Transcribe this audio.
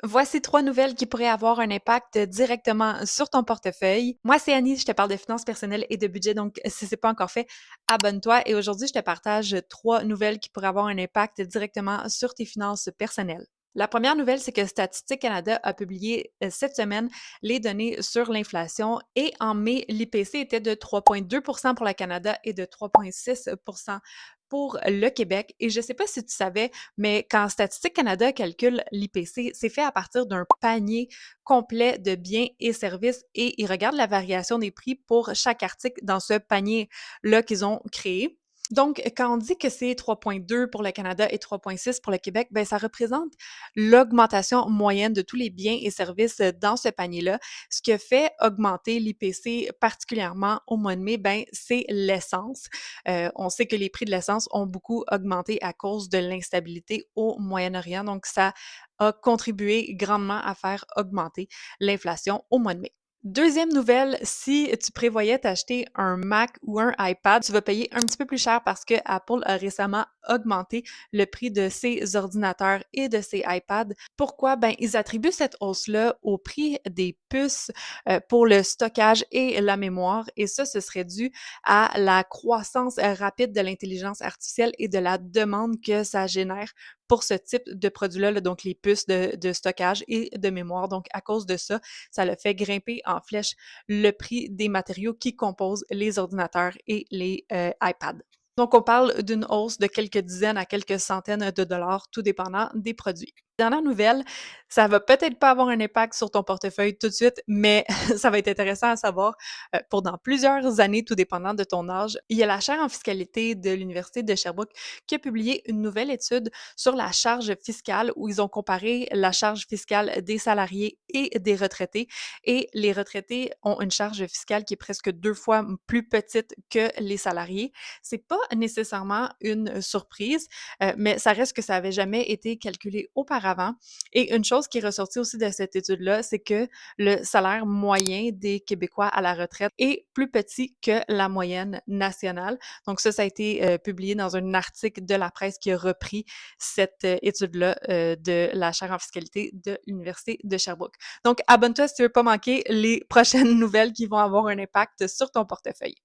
Voici 3 nouvelles qui pourraient avoir un impact directement sur ton portefeuille. Moi, c'est Annie, je te parle de finances personnelles et de budget, donc si c'est pas encore fait, abonne-toi. Et aujourd'hui, je te partage 3 nouvelles qui pourraient avoir un impact directement sur tes finances personnelles. La première nouvelle, c'est que Statistique Canada a publié cette semaine les données sur l'inflation et en mai, l'IPC était de 3,2 pour le Canada et de 3,6 pour le Québec. Et je ne sais pas si tu savais, mais quand Statistique Canada calcule l'IPC, c'est fait à partir d'un panier complet de biens et services et ils regardent la variation des prix pour chaque article dans ce panier-là qu'ils ont créé. Donc, quand on dit que c'est 3,2 pour le Canada et 3,6 pour le Québec, ben ça représente l'augmentation moyenne de tous les biens et services dans ce panier-là. Ce qui a fait augmenter l'IPC particulièrement au mois de mai, ben c'est l'essence. On sait que les prix de l'essence ont beaucoup augmenté à cause de l'instabilité au Moyen-Orient. Donc, ça a contribué grandement à faire augmenter l'inflation au mois de mai. Deuxième nouvelle, si tu prévoyais t'acheter un Mac ou un iPad, tu vas payer un petit peu plus cher parce que Apple a récemment augmenté le prix de ses ordinateurs et de ses iPads. Pourquoi? Ben, ils attribuent cette hausse-là au prix des puces pour le stockage et la mémoire. Et ça, ce serait dû à la croissance rapide de l'intelligence artificielle et de la demande que ça génère pour ce type de produit-là, là, donc les puces de stockage et de mémoire. Donc, à cause de ça, ça le fait grimper en flèche le prix des matériaux qui composent les ordinateurs et les iPads. Donc, on parle d'une hausse de quelques dizaines à quelques centaines de dollars, tout dépendant des produits. Dernière nouvelle, ça va peut-être pas avoir un impact sur ton portefeuille tout de suite, mais ça va être intéressant à savoir pour dans plusieurs années, tout dépendant de ton âge. Il y a la chaire en fiscalité de l'Université de Sherbrooke qui a publié une nouvelle étude sur la charge fiscale où ils ont comparé la charge fiscale des salariés et des retraités. Et les retraités ont une charge fiscale qui est presque 2 fois plus petite que les salariés. C'est pas nécessairement une surprise, mais ça reste que ça avait jamais été calculé auparavant. Et une chose qui est ressortie aussi de cette étude-là, c'est que le salaire moyen des Québécois à la retraite est plus petit que la moyenne nationale. Donc ça a été publié dans un article de la presse qui a repris cette étude-là de la chaire en fiscalité de l'Université de Sherbrooke. Donc abonne-toi si tu veux pas manquer les prochaines nouvelles qui vont avoir un impact sur ton portefeuille.